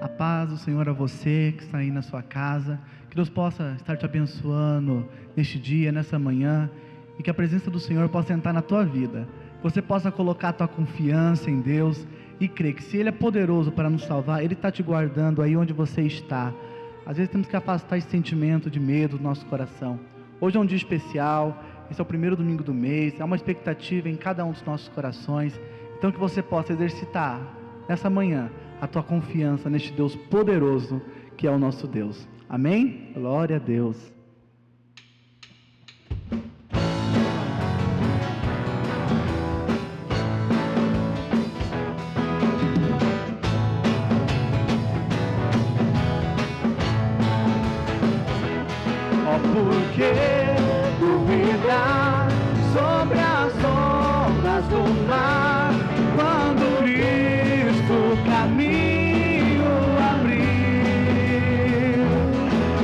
A paz do Senhor a você que está aí na sua casa, que Deus possa estar te abençoando neste dia, nessa manhã, e que a presença do Senhor possa entrar na tua vida, que você possa colocar a tua confiança em Deus e crer que se Ele é poderoso para nos salvar, Ele está te guardando aí onde você está. Às vezes temos que afastar esse sentimento de medo do nosso coração. Hoje é um dia especial, esse é o primeiro domingo do mês, há uma expectativa em cada um dos nossos corações, então que você possa exercitar nessa manhã a tua confiança neste Deus poderoso que é o nosso Deus. Amém? Glória a Deus. Por que duvidar sobre as ondas do mar, quando Cristo caminho abrir?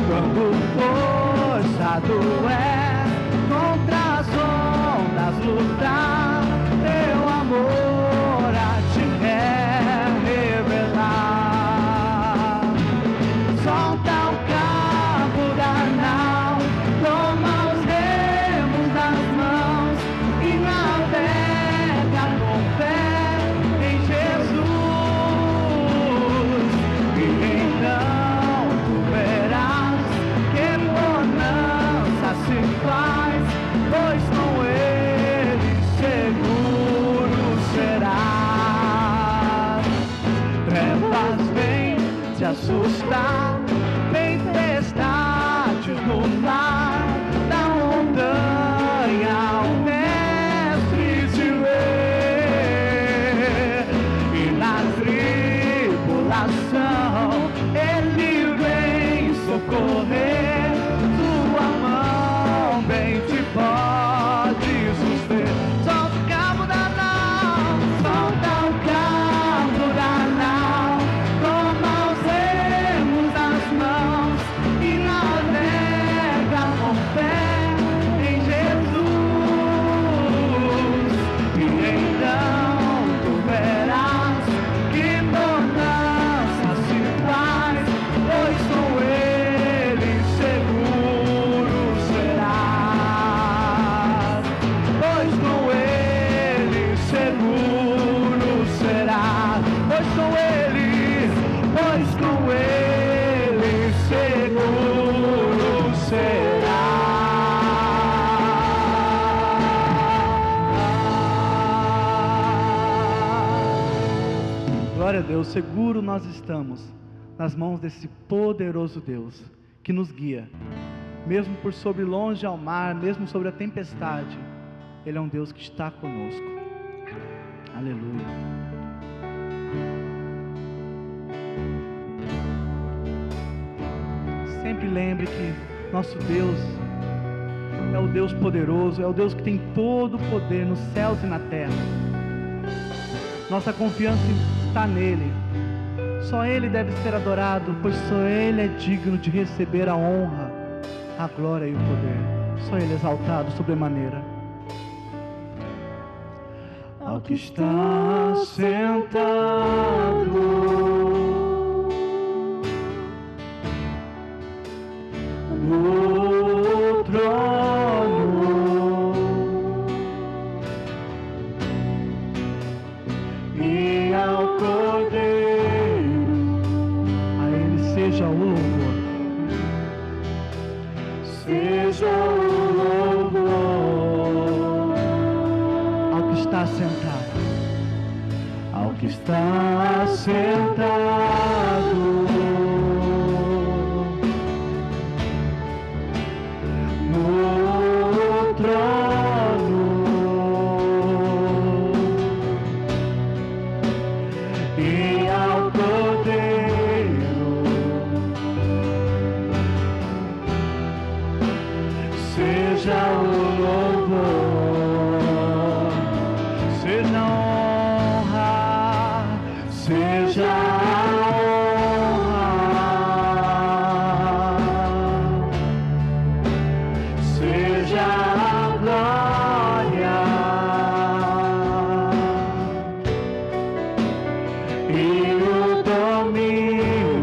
Quando forçado é contra as ondas lutar, teu amor a te revelar. Solta o cabo da nau, toma os remos nas mãos e navega com fé em Jesus. E então tu verás que bonança se faz, pois com Ele seguro serás. Trevas vêm te assustar, tempestades no mar, da montanha o mestre te vê, e na tribulação Ele vem socorrer, tua mão bem te pode suster. Solta o cabo da nau, solta o cabo da nau, toma os remos das mãos e navega com fé em Jesus. E então tu verás que bonança se faz, pois com Ele seguro serás. Pois com Ele seguro serás. Pois com Ele seguro serás. Glória a Deus, seguro nós estamos nas mãos desse poderoso Deus que nos guia, mesmo por sobre longe ao mar, mesmo sobre a tempestade. Ele é um Deus que está conosco. Aleluia. Sempre lembre que nosso Deus é o Deus poderoso, é o Deus que tem todo o poder nos céus e na terra. Nossa confiança está nele. Só Ele deve ser adorado, pois só Ele é digno de receber a honra, a glória e o poder. Só Ele é exaltado sobremaneira. Ao que está sentado no trono, e ao Cordeiro, a Ele seja o louvor, seja o louvor. Ao que está sentado, ao que está sentado no trono, e ao Cordeiro, seja o louvor, seja a honra, seja a honra, seja a glória e o domínio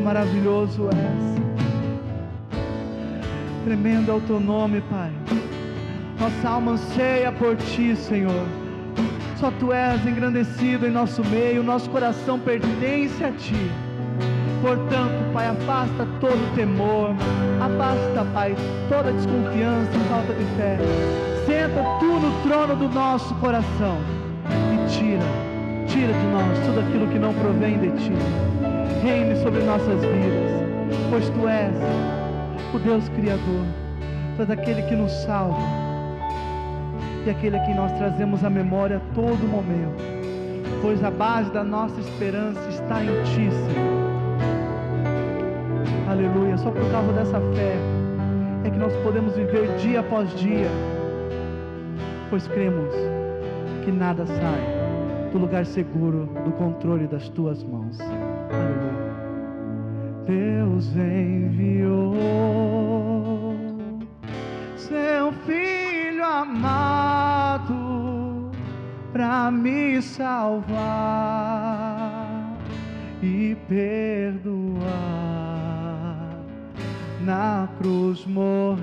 Maravilhoso és, tremendo é o teu nome, Pai. Nossa alma anseia por ti, Senhor. Só tu és engrandecido em nosso meio, nosso coração pertence a ti. Portanto, Pai, afasta todo temor, afasta, Pai, toda desconfiança, falta de fé. Senta tu no trono do nosso coração e tira de nós tudo aquilo que não provém de ti. Reine sobre nossas vidas, pois tu és o Deus Criador, tu és aquele que nos salva, e aquele a quem nós trazemos a memória a todo momento, pois a base da nossa esperança está em Ti, Senhor. Aleluia. Só por causa dessa fé é que nós podemos viver dia após dia, pois cremos que nada sai do lugar seguro, do controle das Tuas mãos. Aleluia. Deus enviou Seu Filho amado para me salvar e perdoar. Na cruz morreu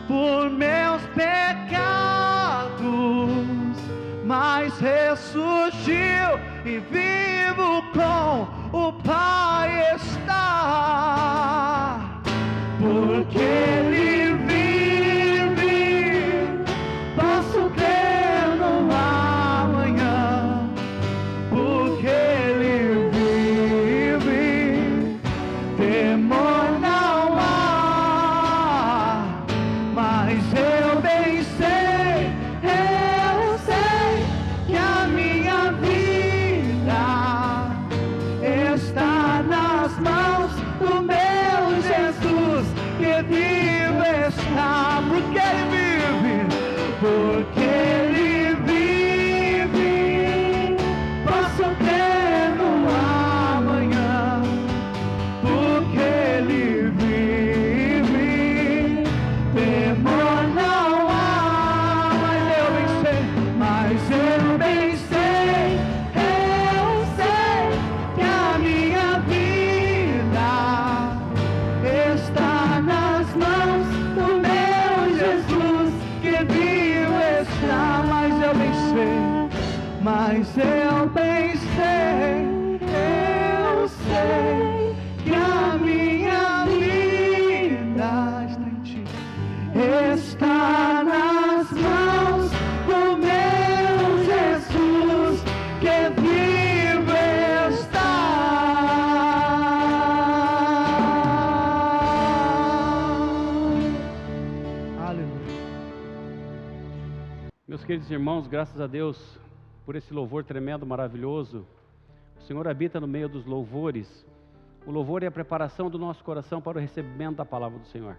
por meus pecados, mas ressurgiu e vivo com o Pai está. Porque Ele vive, posso crer no amanhã. Porque Ele vive, temor não há. Mas eu bem sei que a minha vida está nas mãos do meu Jesus, que vivo está. Porque Ele vive, porque Ele vive, posso crer no amanhã. Porque Ele vive, temor não há. Mas eu bem sei que a minha vida está nas mãos do meu Jesus, que vivo está. Mas eu bem sei que a minha vida está em Ti, está nas mãos do meu Jesus, que vivo está. Aleluia. Meus queridos irmãos, graças a Deus por esse louvor tremendo, maravilhoso. O Senhor habita no meio dos louvores. O louvor é a preparação do nosso coração para o recebimento da palavra do Senhor.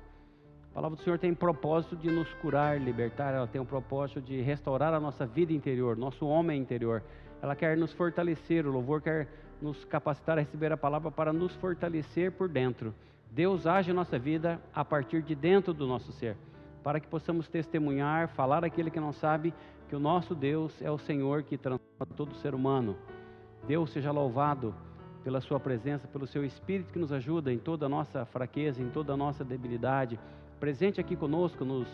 A palavra do Senhor tem propósito de nos curar, libertar. Ela tem um propósito de restaurar a nossa vida interior, nosso homem interior. Ela quer nos fortalecer. O louvor quer nos capacitar a receber a palavra para nos fortalecer por dentro. Deus age em nossa vida a partir de dentro do nosso ser, para que possamos testemunhar, falar aquele que não sabe que o nosso Deus é o Senhor que transforma todo ser humano. Deus seja louvado pela sua presença, pelo seu Espírito que nos ajuda em toda a nossa fraqueza, em toda a nossa debilidade, presente aqui conosco, nos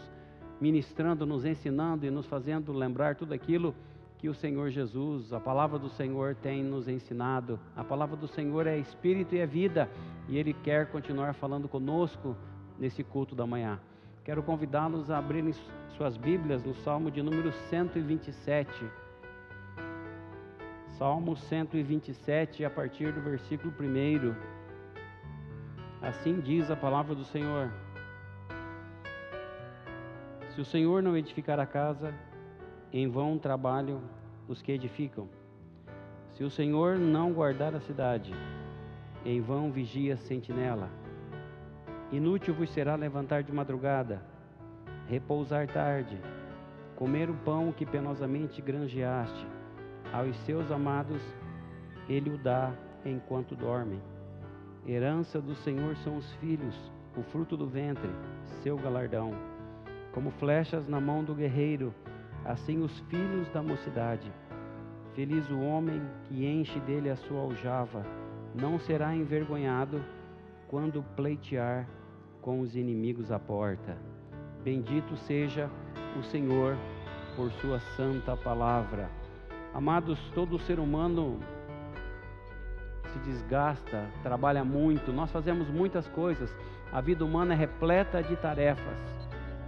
ministrando, nos ensinando e nos fazendo lembrar tudo aquilo que o Senhor Jesus, a palavra do Senhor tem nos ensinado. A palavra do Senhor é Espírito e é vida, e Ele quer continuar falando conosco nesse culto da manhã. Quero convidá-los a abrirem suas Bíblias no Salmo de número 127. Salmo 127, a partir do versículo 1. Assim diz a palavra do Senhor: Se o Senhor não edificar a casa, em vão trabalham os que edificam. Se o Senhor não guardar a cidade, em vão vigia a sentinela. Inútil vos será levantar de madrugada, repousar tarde, comer o pão que penosamente granjeaste. Aos seus amados Ele o dá enquanto dormem. Herança do Senhor são os filhos, o fruto do ventre, seu galardão. Como flechas na mão do guerreiro, assim os filhos da mocidade. Feliz o homem que enche dele a sua aljava, não será envergonhado quando pleitear com os inimigos à porta. Bendito seja o Senhor por sua santa palavra. Amados, todo ser humano se desgasta, trabalha muito, nós fazemos muitas coisas, a vida humana é repleta de tarefas.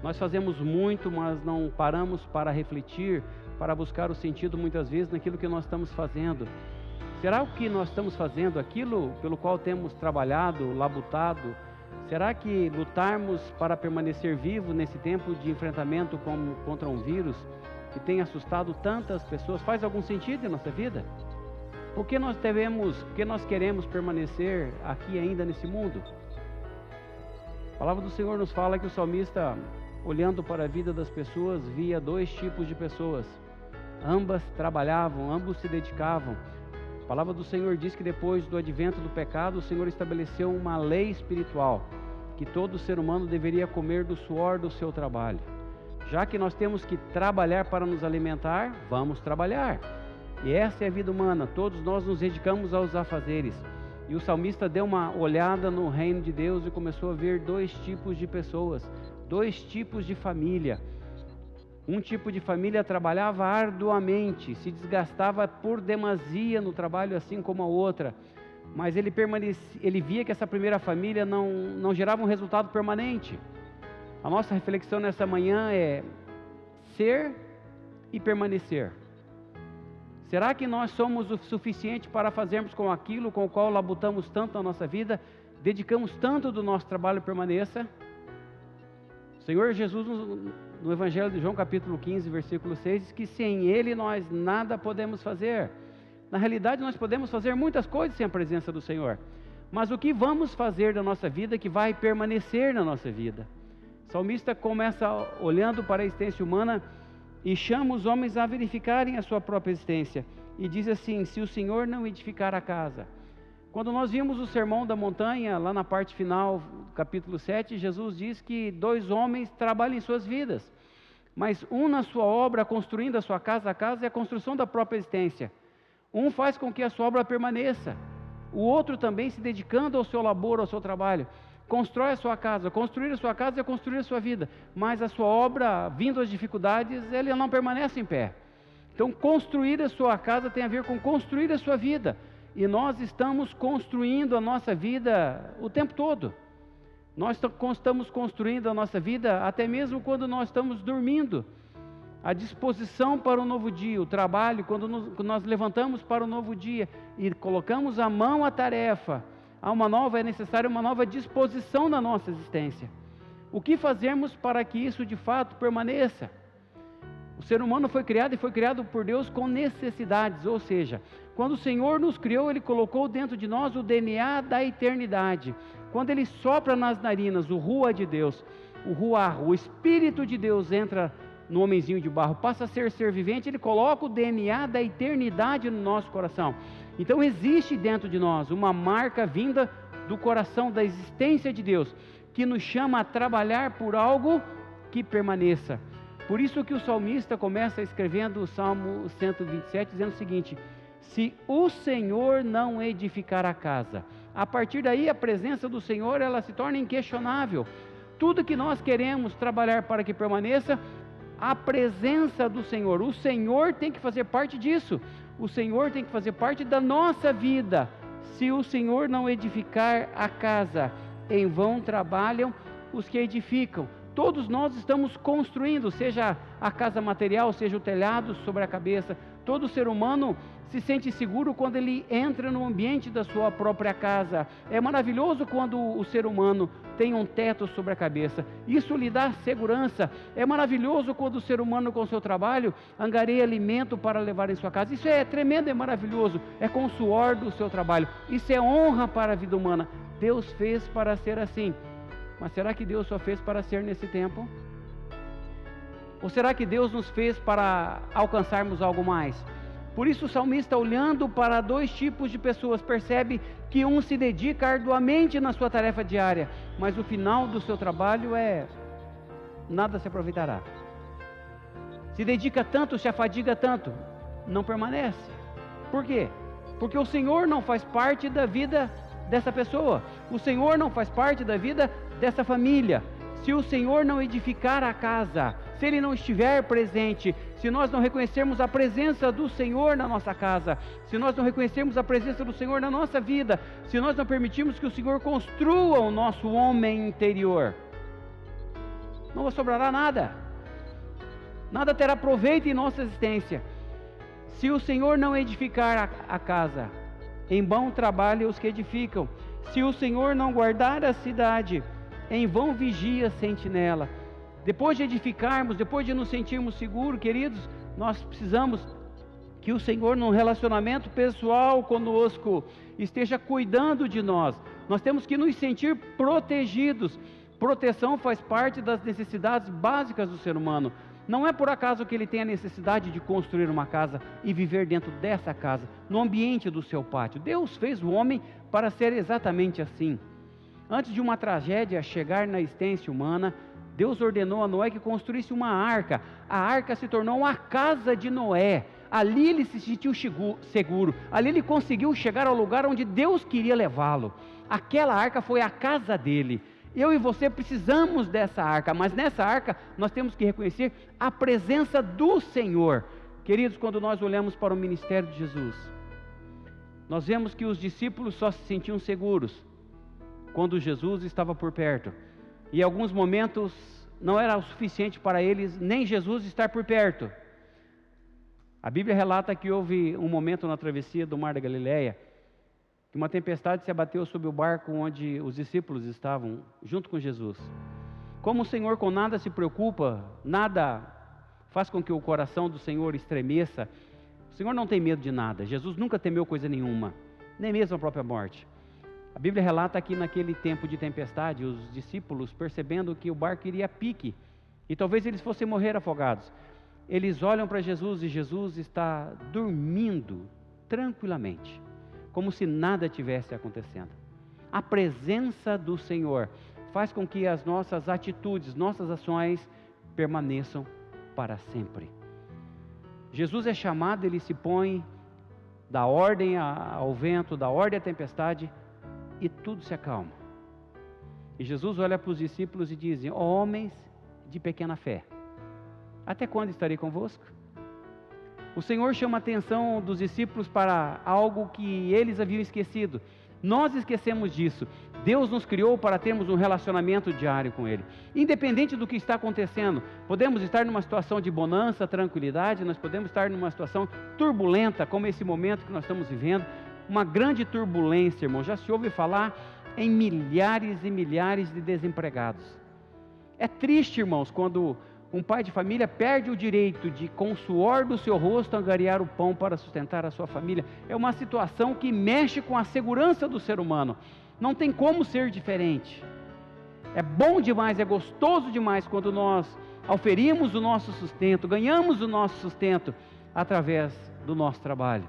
Nós fazemos muito, mas não paramos para refletir, para buscar o sentido muitas vezes naquilo que nós estamos fazendo. Será o que nós estamos fazendo, aquilo pelo qual temos trabalhado, labutado, Será que lutarmos para permanecer vivos nesse tempo de enfrentamento contra um vírus que tem assustado tantas pessoas faz algum sentido em nossa vida? Por que nós queremos permanecer aqui ainda nesse mundo? A palavra do Senhor nos fala que o salmista, olhando para a vida das pessoas, via dois tipos de pessoas. Ambas trabalhavam, ambos se dedicavam. A palavra do Senhor diz que depois do advento do pecado, o Senhor estabeleceu uma lei espiritual, que todo ser humano deveria comer do suor do seu trabalho. Já que nós temos que trabalhar para nos alimentar, vamos trabalhar. E essa é a vida humana, todos nós nos dedicamos aos afazeres. E o salmista deu uma olhada no reino de Deus e começou a ver dois tipos de pessoas, dois tipos de família. Um tipo de família trabalhava arduamente, se desgastava por demasia no trabalho, assim como a outra. Mas ele via que essa primeira família não gerava um resultado permanente. A nossa reflexão nessa manhã é ser e permanecer. Será que nós somos o suficiente para fazermos com aquilo com o qual labutamos tanto na nossa vida, dedicamos tanto do nosso trabalho permaneça? O Senhor Jesus, no Evangelho de João, capítulo 15, versículo 6, diz que sem Ele nós nada podemos fazer. Na realidade, nós podemos fazer muitas coisas sem a presença do Senhor. Mas o que vamos fazer da nossa vida que vai permanecer na nossa vida? O salmista começa olhando para a existência humana e chama os homens a verificarem a sua própria existência. E diz assim: se o Senhor não edificar a casa. Quando nós vimos o Sermão da Montanha, lá na parte final, capítulo 7, Jesus diz que dois homens trabalham em suas vidas. Mas um na sua obra, construindo a sua casa, a casa é a construção da própria existência. Um faz com que a sua obra permaneça. O outro também se dedicando ao seu labor, ao seu trabalho. Constrói a sua casa. Construir a sua casa é construir a sua vida. Mas a sua obra, vindo às dificuldades, ela não permanece em pé. Então, construir a sua casa tem a ver com construir a sua vida. E nós estamos construindo a nossa vida o tempo todo. Nós estamos construindo a nossa vida até mesmo quando nós estamos dormindo. A disposição para o novo dia, o trabalho, quando nós levantamos para o novo dia e colocamos a mão à tarefa, é necessária uma nova disposição na nossa existência. O que fazemos para que isso de fato permaneça? O ser humano foi criado e foi criado por Deus com necessidades, ou seja, quando o Senhor nos criou, Ele colocou dentro de nós o DNA da eternidade. Quando Ele sopra nas narinas o Ruá de Deus, o Ruá, o Espírito de Deus entra no homenzinho de barro, passa a ser vivente, Ele coloca o DNA da eternidade no nosso coração. Então existe dentro de nós uma marca vinda do coração, da existência de Deus, que nos chama a trabalhar por algo que permaneça. Por isso que o salmista começa escrevendo o Salmo 127, dizendo o seguinte: se o Senhor não edificar a casa. A partir daí a presença do Senhor, ela se torna inquestionável. Tudo que nós queremos trabalhar para que permaneça, a presença do Senhor, o Senhor tem que fazer parte disso. O Senhor tem que fazer parte da nossa vida. Se o Senhor não edificar a casa, em vão trabalham os que edificam. Todos nós estamos construindo, seja a casa material, seja o telhado sobre a cabeça. Todo ser humano se sente seguro quando ele entra no ambiente da sua própria casa. É maravilhoso quando o ser humano tem um teto sobre a cabeça. Isso lhe dá segurança. É maravilhoso quando o ser humano, com o seu trabalho, angariia alimento para levar em sua casa. Isso é tremendo, é maravilhoso. É com o suor do seu trabalho. Isso é honra para a vida humana. Deus fez para ser assim. Mas será que Deus só fez para ser nesse tempo? Ou será que Deus nos fez para alcançarmos algo mais? Por isso o salmista, olhando para dois tipos de pessoas, percebe que um se dedica arduamente na sua tarefa diária, mas o final do seu trabalho nada se aproveitará. Se dedica tanto, se afadiga tanto, não permanece. Por quê? Porque o Senhor não faz parte da vida dessa pessoa. O Senhor não faz parte da vida dessa família. Se o Senhor não edificar a casa, se Ele não estiver presente, se nós não reconhecermos a presença do Senhor na nossa casa, se nós não reconhecermos a presença do Senhor na nossa vida, se nós não permitirmos que o Senhor construa o nosso homem interior, não sobrará nada. Nada terá proveito em nossa existência. Se o Senhor não edificar a casa, em vão trabalham os que edificam. Se o Senhor não guardar a cidade, em vão vigia a sentinela. Depois de edificarmos, depois de nos sentirmos seguros, queridos, nós precisamos que o Senhor, num relacionamento pessoal conosco, esteja cuidando de nós. Nós temos que nos sentir protegidos. Proteção faz parte das necessidades básicas do ser humano. Não é por acaso que ele tem a necessidade de construir uma casa e viver dentro dessa casa, no ambiente do seu pátio. Deus fez o homem para ser exatamente assim. Antes de uma tragédia chegar na existência humana, Deus ordenou a Noé que construísse uma arca. A arca se tornou uma casa de Noé. Ali ele se sentiu seguro. Ali ele conseguiu chegar ao lugar onde Deus queria levá-lo. Aquela arca foi a casa dele. Eu e você precisamos dessa arca, mas nessa arca nós temos que reconhecer a presença do Senhor. Queridos, quando nós olhamos para o ministério de Jesus, nós vemos que os discípulos só se sentiam seguros quando Jesus estava por perto. E em alguns momentos não era o suficiente para eles nem Jesus estar por perto. A Bíblia relata que houve um momento na travessia do Mar da Galileia, que uma tempestade se abateu sobre o barco onde os discípulos estavam, junto com Jesus. Como o Senhor com nada se preocupa, nada faz com que o coração do Senhor estremeça, o Senhor não tem medo de nada. Jesus nunca temeu coisa nenhuma, nem mesmo a própria morte. A Bíblia relata que naquele tempo de tempestade, os discípulos, percebendo que o barco iria a pique, e talvez eles fossem morrer afogados, eles olham para Jesus e Jesus está dormindo tranquilamente, como se nada tivesse acontecendo. A presença do Senhor faz com que as nossas atitudes, nossas ações permaneçam para sempre. Jesus é chamado, ele se põe, dá ordem ao vento, dá ordem à tempestade, e tudo se acalma. E Jesus olha para os discípulos e diz: homens de pequena fé, até quando estarei convosco? O Senhor chama a atenção dos discípulos para algo que eles haviam esquecido. Nós esquecemos disso. Deus nos criou para termos um relacionamento diário com Ele. Independente do que está acontecendo, podemos estar numa situação de bonança, tranquilidade, nós podemos estar numa situação turbulenta, como esse momento que nós estamos vivendo, uma grande turbulência, irmão. Já se ouve falar em milhares e milhares de desempregados. É triste, irmãos, quando um pai de família perde o direito de, com o suor do seu rosto, angariar o pão para sustentar a sua família. É uma situação que mexe com a segurança do ser humano. Não tem como ser diferente. É bom demais, é gostoso demais quando nós oferimos o nosso sustento, ganhamos o nosso sustento através do nosso trabalho.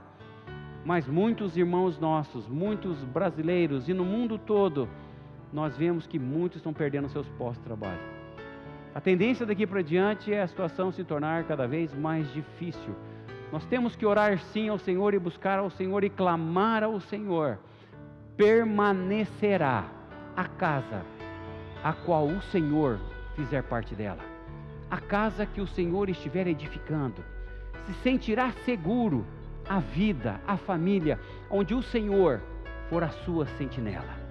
Mas muitos irmãos nossos, muitos brasileiros e no mundo todo, nós vemos que muitos estão perdendo seus postos de trabalho. A tendência daqui para diante é a situação se tornar cada vez mais difícil. Nós temos que orar sim ao Senhor e buscar ao Senhor e clamar ao Senhor. Permanecerá a casa a qual o Senhor fizer parte dela. A casa que o Senhor estiver edificando. Se sentirá seguro a vida, a família, onde o Senhor for a sua sentinela.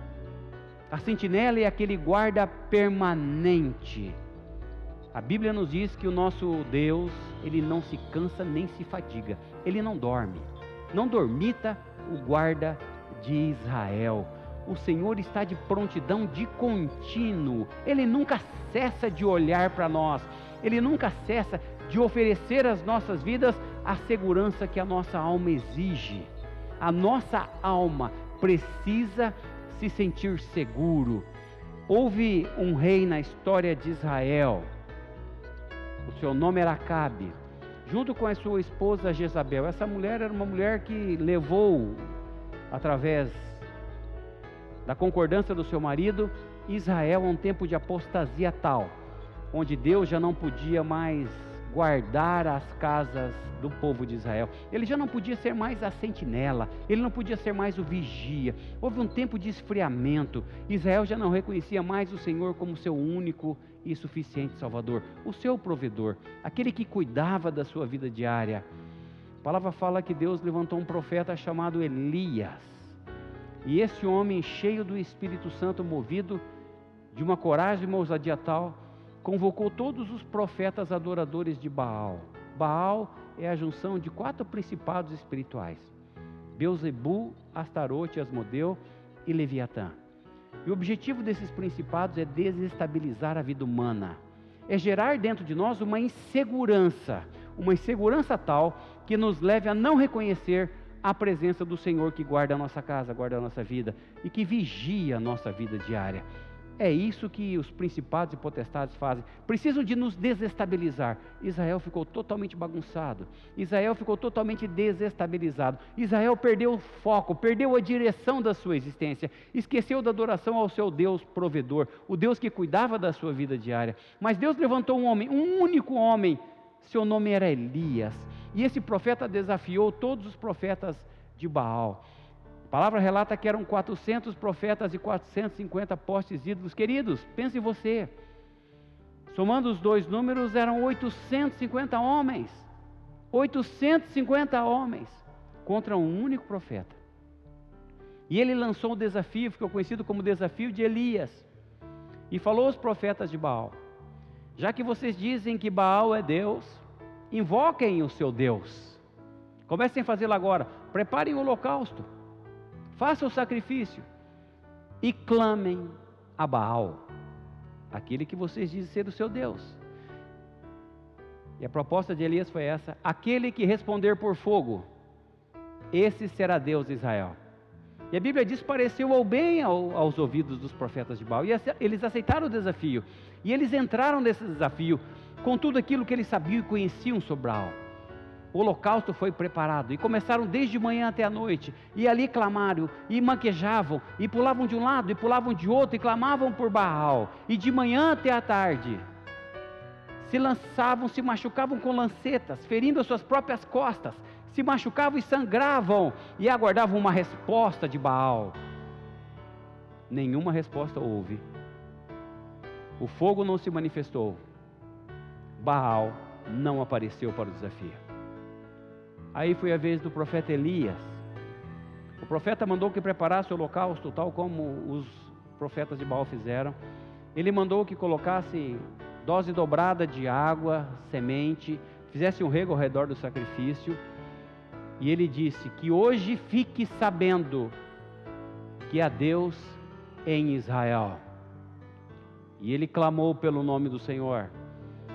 A sentinela é aquele guarda permanente. A Bíblia nos diz que o nosso Deus, Ele não se cansa nem se fadiga, Ele não dorme. Não dormita o guarda de Israel. O Senhor está de prontidão de contínuo. Ele nunca cessa de olhar para nós. Ele nunca cessa de oferecer às nossas vidas a segurança que a nossa alma exige. A nossa alma precisa se sentir seguro. Houve um rei na história de Israel. O seu nome era Acabe, junto com a sua esposa Jezabel. Essa mulher era uma mulher que levou, através da concordância do seu marido, Israel a um tempo de apostasia tal, onde Deus já não podia mais guardar as casas do povo de Israel. Ele já não podia ser mais a sentinela, ele não podia ser mais o vigia. Houve um tempo de esfriamento. Israel já não reconhecia mais o Senhor como seu único e suficiente Salvador, o seu provedor, aquele que cuidava da sua vida diária. A palavra fala que Deus levantou um profeta chamado Elias, e esse homem, cheio do Espírito Santo, movido de uma coragem e ousadia tal, convocou todos os profetas adoradores de Baal. Baal é a junção de 4 principados espirituais: Beuzebu, Astarote, Asmodeu e Leviatã. E o objetivo desses principados é desestabilizar a vida humana, é gerar dentro de nós uma insegurança tal que nos leve a não reconhecer a presença do Senhor que guarda a nossa casa, guarda a nossa vida e que vigia a nossa vida diária. É isso que os principados e potestades fazem. Precisam de nos desestabilizar. Israel ficou totalmente bagunçado. Israel ficou totalmente desestabilizado. Israel perdeu o foco, perdeu a direção da sua existência. Esqueceu da adoração ao seu Deus provedor, o Deus que cuidava da sua vida diária. Mas Deus levantou um homem, um único homem. Seu nome era Elias. E esse profeta desafiou todos os profetas de Baal. A palavra relata que eram 400 profetas e 450 postes ídolos. Queridos, pense em você. Somando os dois números, eram 850 homens. 850 homens contra um único profeta. E ele lançou um desafio, ficou conhecido como desafio de Elias. E falou aos profetas de Baal: já que vocês dizem que Baal é Deus, invoquem o seu Deus. Comecem a fazê-lo agora. Preparem o holocausto. Façam o sacrifício e clamem a Baal, aquele que vocês dizem ser o seu Deus. E a proposta de Elias foi essa: aquele que responder por fogo, esse será Deus de Israel. E a Bíblia diz: pareceu ao bem aos ouvidos dos profetas de Baal, e eles aceitaram o desafio, e eles entraram nesse desafio com tudo aquilo que eles sabiam e conheciam sobre Baal. O holocausto foi preparado, e começaram desde manhã até a noite, e ali clamaram, e manquejavam, e pulavam de um lado, e pulavam de outro, e clamavam por Baal, e de manhã até a tarde, se lançavam, se machucavam com lancetas, ferindo as suas próprias costas, se machucavam e sangravam, e aguardavam uma resposta de Baal. Nenhuma resposta houve, o fogo não se manifestou, Baal não apareceu para o desafio. Aí foi a vez do profeta Elias. O profeta mandou que preparasse o holocausto, tal como os profetas de Baal fizeram. Ele mandou que colocasse dose dobrada de água, semente, fizesse um rego ao redor do sacrifício. E ele disse que hoje fique sabendo que há Deus em Israel. E ele clamou pelo nome do Senhor.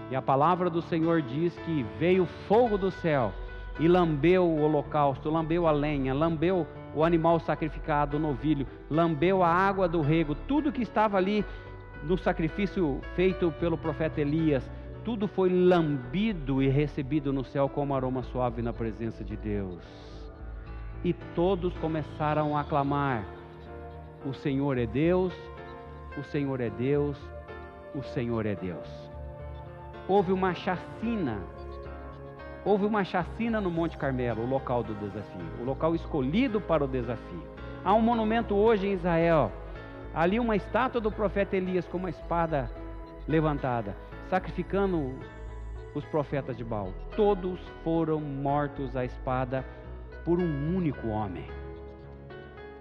E a palavra do Senhor diz que veio fogo do céu e lambeu o holocausto, lambeu a lenha, lambeu o animal sacrificado, o novilho, lambeu a água do rego, tudo que estava ali no sacrifício feito pelo profeta Elias, tudo foi lambido e recebido no céu como aroma suave na presença de Deus. E todos começaram a clamar: o Senhor é Deus, o Senhor é Deus, o Senhor é Deus. Houve uma chacina no Monte Carmelo, o local do desafio, o local escolhido para o desafio. Há um monumento hoje em Israel, ali uma estátua do profeta Elias com uma espada levantada, sacrificando os profetas de Baal. Todos foram mortos à espada por um único homem.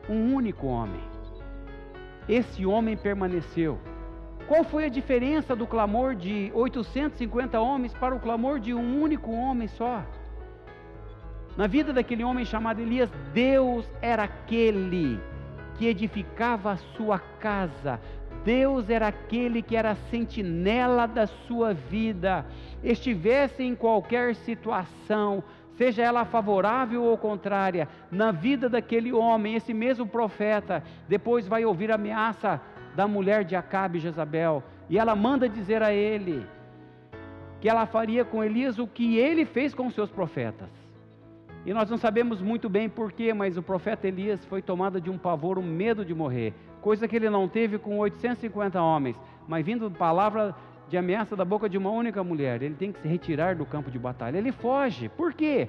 Um único homem. Esse homem permaneceu. Qual foi a diferença do clamor de 850 homens para o clamor de um único homem só? Na vida daquele homem chamado Elias, Deus era aquele que edificava a sua casa. Deus era aquele que era a sentinela da sua vida. Estivesse em qualquer situação, seja ela favorável ou contrária, na vida daquele homem, esse mesmo profeta, depois vai ouvir a ameaça da mulher de Acabe, Jezabel, e ela manda dizer a ele que ela faria com Elias o que ele fez com os seus profetas. E nós não sabemos muito bem porquê, mas o profeta Elias foi tomado de um pavor, um medo de morrer, coisa que ele não teve com 850 homens, mas vindo palavra de ameaça da boca de uma única mulher, ele tem que se retirar do campo de batalha. Ele foge. Por quê?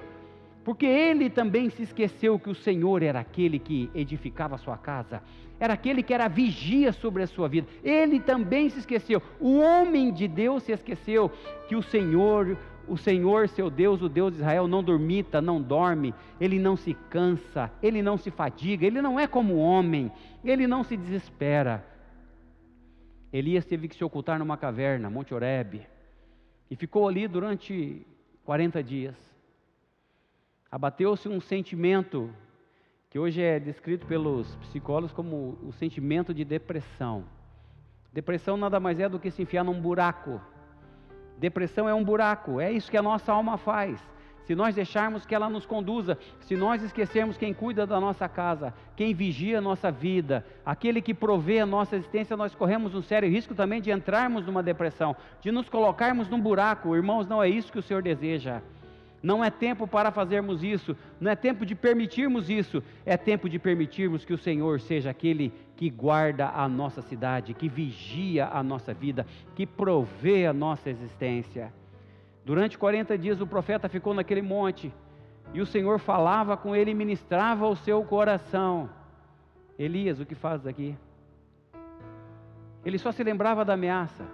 Porque ele também se esqueceu que o Senhor era aquele que edificava a sua casa, era aquele que era a vigia sobre a sua vida. Ele também se esqueceu. O homem de Deus se esqueceu que o Senhor, seu Deus, o Deus de Israel, não dormita, não dorme, ele não se cansa, ele não se fadiga, ele não é como o homem, ele não se desespera. Elias teve que se ocultar numa caverna, Monte Horebe, e ficou ali durante 40 dias. Abateu-se um sentimento que hoje é descrito pelos psicólogos como o sentimento de depressão. Depressão nada mais é do que se enfiar num buraco. Depressão é um buraco, é isso que a nossa alma faz. Se nós deixarmos que ela nos conduza, se nós esquecermos quem cuida da nossa casa, quem vigia a nossa vida, aquele que provê a nossa existência, nós corremos um sério risco também de entrarmos numa depressão, de nos colocarmos num buraco. Irmãos, não é isso que o Senhor deseja. Não é tempo para fazermos isso, não é tempo de permitirmos isso, é tempo de permitirmos que o Senhor seja aquele que guarda a nossa cidade, que vigia a nossa vida, que provê a nossa existência. Durante 40 dias o profeta ficou naquele monte, e o Senhor falava com ele e ministrava o seu coração. Elias, o que faz aqui? Ele só se lembrava da ameaça.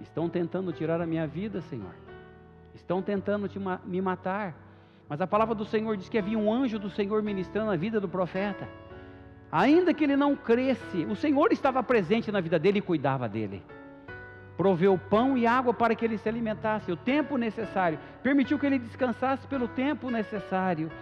Estão tentando tirar a minha vida, Senhor. Estão tentando me matar. Mas a palavra do Senhor diz que havia um anjo do Senhor ministrando a vida do profeta. Ainda que ele não cresce, o Senhor estava presente na vida dele e cuidava dele. Proveu pão e água para que ele se alimentasse, o tempo necessário. Permitiu que ele descansasse pelo tempo necessário.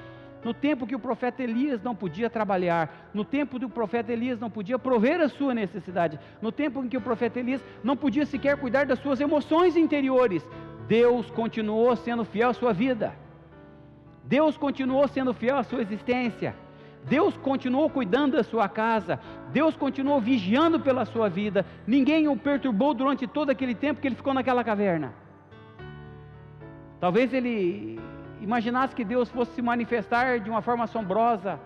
No tempo que o profeta Elias não podia trabalhar, no tempo que o profeta Elias não podia prover a sua necessidade, no tempo em que o profeta Elias não podia sequer cuidar das suas emoções interiores, Deus continuou sendo fiel à sua vida. Deus continuou sendo fiel à sua existência. Deus continuou cuidando da sua casa. Deus continuou vigiando pela sua vida. Ninguém o perturbou durante todo aquele tempo que ele ficou naquela caverna. Talvez ele imaginasse que Deus fosse se manifestar de uma forma assombrosa.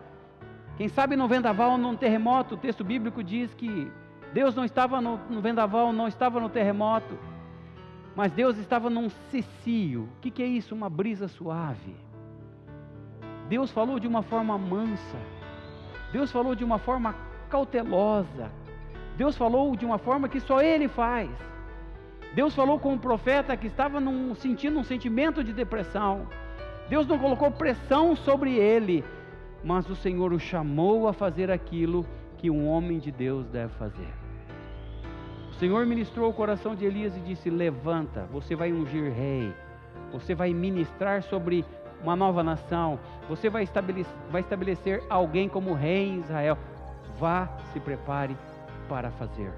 Quem sabe no vendaval, num terremoto. O texto bíblico diz que Deus não estava no vendaval, não estava no terremoto, mas Deus estava num cicio. O que é isso? Uma brisa suave. Deus falou de uma forma mansa. Deus falou de uma forma cautelosa. Deus falou de uma forma que só Ele faz. Deus falou com o profeta que estava sentindo um sentimento de depressão. Deus não colocou pressão sobre ele, mas o Senhor o chamou a fazer aquilo que um homem de Deus deve fazer. O Senhor ministrou o coração de Elias e disse: levanta, você vai ungir rei, você vai ministrar sobre uma nova nação, você vai estabelecer alguém como rei em Israel. Vá, se prepare para fazer.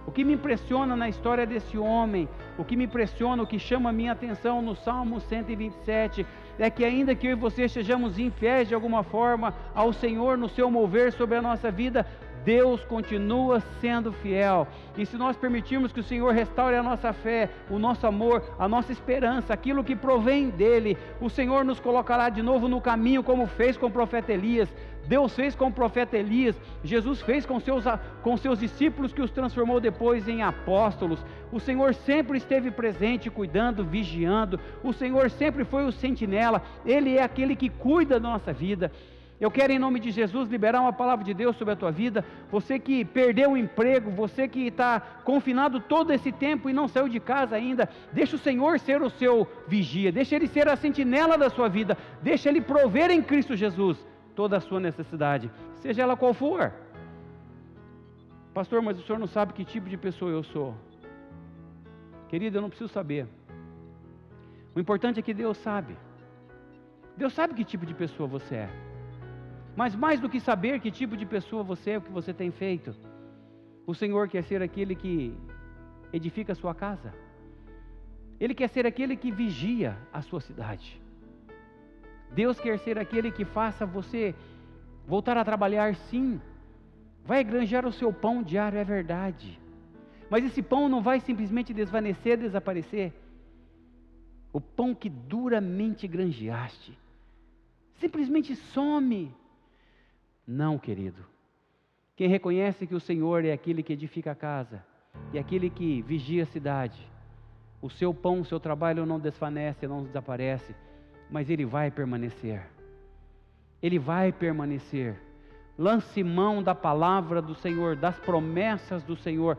O que me impressiona na história desse homem, o que me impressiona, o que chama a minha atenção no Salmo 127, é que ainda que eu e você sejamos infiéis de alguma forma ao Senhor no seu mover sobre a nossa vida, Deus continua sendo fiel. E se nós permitirmos que o Senhor restaure a nossa fé, o nosso amor, a nossa esperança, aquilo que provém dEle, o Senhor nos colocará de novo no caminho, como fez com o profeta Elias. Deus fez com o profeta Elias, Jesus fez com seus discípulos, que os transformou depois em apóstolos. O Senhor sempre esteve presente, cuidando, vigiando. O Senhor sempre foi o sentinela. Ele é aquele que cuida da nossa vida. Eu quero, em nome de Jesus, liberar uma palavra de Deus sobre a tua vida. Você que perdeu o emprego, você que está confinado todo esse tempo e não saiu de casa ainda, deixa o Senhor ser o seu vigia, deixa Ele ser a sentinela da sua vida, deixa Ele prover em Cristo Jesus toda a sua necessidade, seja ela qual for. Pastor, mas o senhor não sabe que tipo de pessoa eu sou. Querido, eu não preciso saber. O importante é que Deus sabe. Deus sabe que tipo de pessoa você é. Mas mais do que saber que tipo de pessoa você é, o que você tem feito, o Senhor quer ser aquele que edifica a sua casa. Ele quer ser aquele que vigia a sua cidade. Deus quer ser aquele que faça você voltar a trabalhar, sim. Vai granjear o seu pão diário, é verdade. Mas esse pão não vai simplesmente desvanecer, desaparecer. O pão que duramente granjeaste simplesmente some. Não, querido. Quem reconhece que o Senhor é aquele que edifica a casa e aquele que vigia a cidade, o seu pão, o seu trabalho não desvanece, não desaparece, mas ele vai permanecer. Ele vai permanecer. Lance mão da palavra do Senhor, das promessas do Senhor.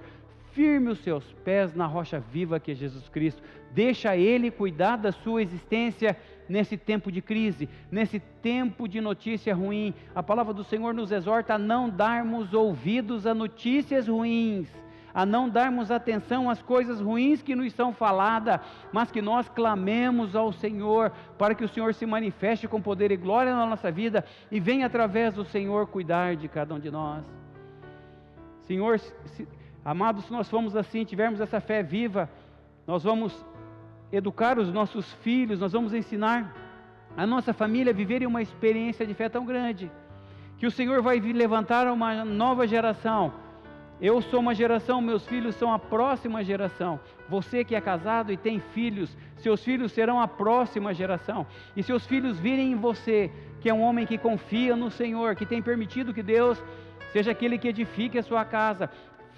Firme os seus pés na rocha viva que é Jesus Cristo. Deixa Ele cuidar da sua existência nesse tempo de crise, nesse tempo de notícia ruim. A palavra do Senhor nos exorta a não darmos ouvidos a notícias ruins, a não darmos atenção às coisas ruins que nos são faladas, mas que nós clamemos ao Senhor, para que o Senhor se manifeste com poder e glória na nossa vida, e venha através do Senhor cuidar de cada um de nós. Senhor, amados, se nós formos assim, tivermos essa fé viva, nós vamos educar os nossos filhos, nós vamos ensinar a nossa família a viverem uma experiência de fé tão grande, que o Senhor vai levantar uma nova geração. Eu sou uma geração, meus filhos são a próxima geração. Você que é casado e tem filhos, seus filhos serão a próxima geração. E seus filhos virem em você, que é um homem que confia no Senhor, que tem permitido que Deus seja aquele que edifique a sua casa,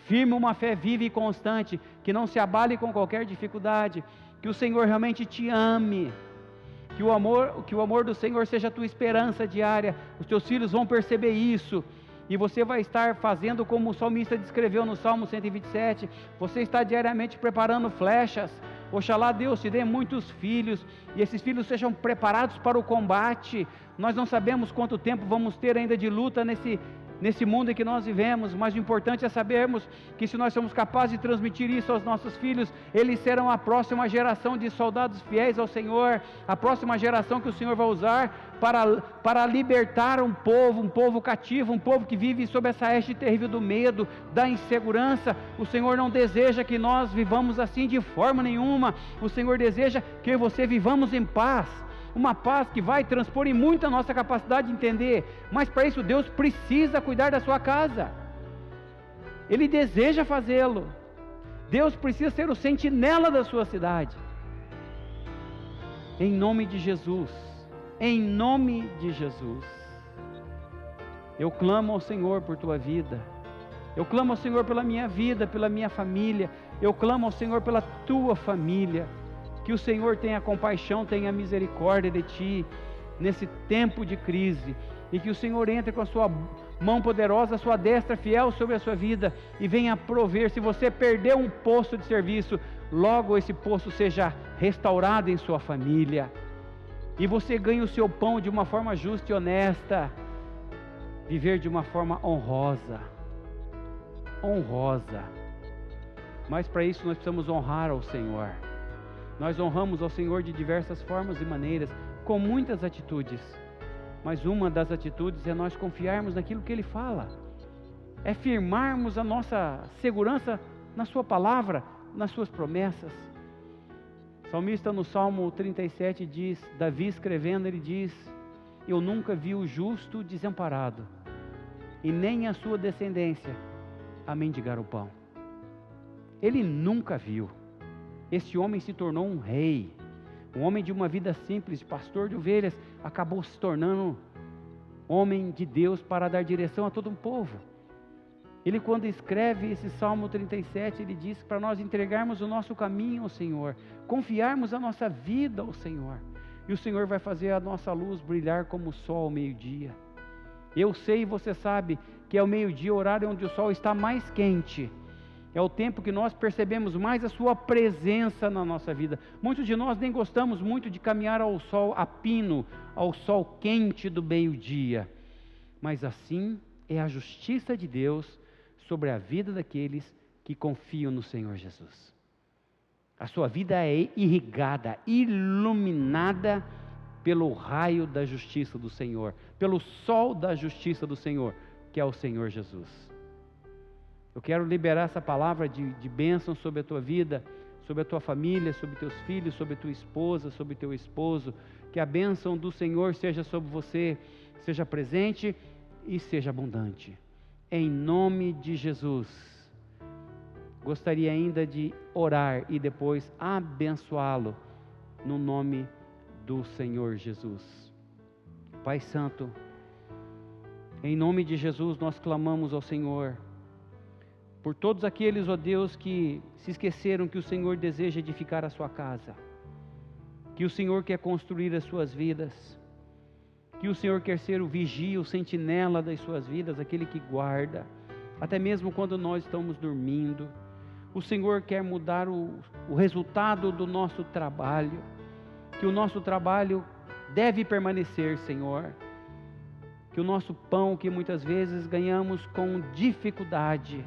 firme uma fé viva e constante, que não se abale com qualquer dificuldade, que o Senhor realmente te ame, que o amor do Senhor seja a tua esperança diária. Os teus filhos vão perceber isso, e você vai estar fazendo como o salmista descreveu no Salmo 127, você está diariamente preparando flechas. Oxalá Deus te dê muitos filhos, e esses filhos sejam preparados para o combate. Nós não sabemos quanto tempo vamos ter ainda de luta nesse mundo em que nós vivemos, mas o importante é sabermos que se nós somos capazes de transmitir isso aos nossos filhos, eles serão a próxima geração de soldados fiéis ao Senhor, a próxima geração que o Senhor vai usar para libertar um povo cativo, um povo que vive sob essa haste terrível do medo, da insegurança. O Senhor não deseja que nós vivamos assim de forma nenhuma. O Senhor deseja que você vivamos em paz, uma paz que vai transpor em muito a nossa capacidade de entender, mas para isso Deus precisa cuidar da sua casa, Ele deseja fazê-lo. Deus precisa ser o sentinela da sua cidade, em nome de Jesus, em nome de Jesus. Eu clamo ao Senhor por tua vida, eu clamo ao Senhor pela minha vida, pela minha família, eu clamo ao Senhor pela tua família, que o Senhor tenha compaixão, tenha misericórdia de ti, nesse tempo de crise, e que o Senhor entre com a sua mão poderosa, a sua destra fiel sobre a sua vida, e venha prover. Se você perdeu um posto de serviço, logo esse posto seja restaurado em sua família, e você ganhe o seu pão de uma forma justa e honesta, viver de uma forma honrosa, mas para isso nós precisamos honrar ao Senhor. Nós honramos ao Senhor de diversas formas e maneiras, com muitas atitudes, mas uma das atitudes é nós confiarmos naquilo que Ele fala, é firmarmos a nossa segurança na Sua palavra, nas Suas promessas. O salmista no Salmo 37 diz, Davi escrevendo, ele diz: eu nunca vi o justo desamparado, e nem a sua descendência a mendigar o pão. Ele nunca viu. Esse homem se tornou um rei, um homem de uma vida simples, pastor de ovelhas, acabou se tornando homem de Deus para dar direção a todo um povo. Ele, quando escreve esse Salmo 37, ele diz para nós entregarmos o nosso caminho ao Senhor, confiarmos a nossa vida ao Senhor, e o Senhor vai fazer a nossa luz brilhar como o sol ao meio-dia. Eu sei e você sabe que é o meio-dia, o horário onde o sol está mais quente. É o tempo que nós percebemos mais a sua presença na nossa vida. Muitos de nós nem gostamos muito de caminhar ao sol a pino, ao sol quente do meio-dia. Mas assim é a justiça de Deus sobre a vida daqueles que confiam no Senhor Jesus. A sua vida é irrigada, iluminada pelo raio da justiça do Senhor, pelo sol da justiça do Senhor, que é o Senhor Jesus. Eu quero liberar essa palavra de bênção sobre a tua vida, sobre a tua família, sobre teus filhos, sobre a tua esposa, sobre teu esposo. Que a bênção do Senhor seja sobre você, seja presente e seja abundante. Em nome de Jesus. Gostaria ainda de orar e depois abençoá-lo no nome do Senhor Jesus. Pai Santo, em nome de Jesus nós clamamos ao Senhor por todos aqueles, ó Deus, que se esqueceram que o Senhor deseja edificar a sua casa, que o Senhor quer construir as suas vidas, que o Senhor quer ser o vigia, o sentinela das suas vidas, aquele que guarda, até mesmo quando nós estamos dormindo. O Senhor quer mudar o resultado do nosso trabalho, que o nosso trabalho deve permanecer, Senhor, que o nosso pão, que muitas vezes ganhamos com dificuldade,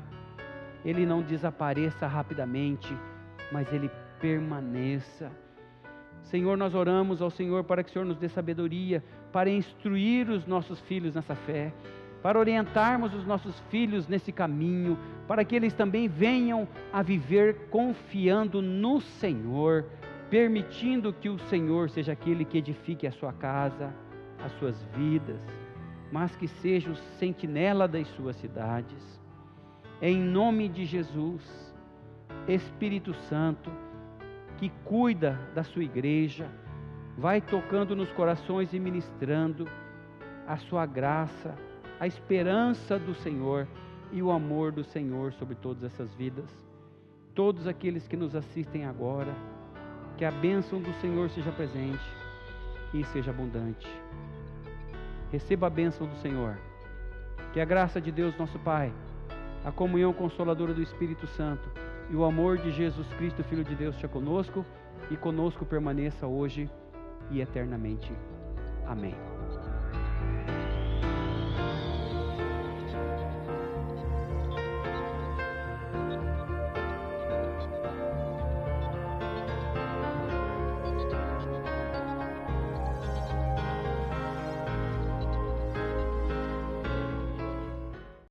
ele não desapareça rapidamente, mas ele permaneça. Senhor, nós oramos ao Senhor para que o Senhor nos dê sabedoria para instruir os nossos filhos nessa fé, para orientarmos os nossos filhos nesse caminho, para que eles também venham a viver confiando no Senhor, permitindo que o Senhor seja aquele que edifique a sua casa, as suas vidas, mas que seja o sentinela das suas cidades. Em nome de Jesus, Espírito Santo, que cuida da sua igreja, vai tocando nos corações e ministrando a sua graça, a esperança do Senhor e o amor do Senhor sobre todas essas vidas. Todos aqueles que nos assistem agora, que a bênção do Senhor seja presente e seja abundante. Receba a bênção do Senhor. Que a graça de Deus nosso Pai, a comunhão consoladora do Espírito Santo e o amor de Jesus Cristo, Filho de Deus, esteja conosco e conosco permaneça hoje e eternamente. Amém.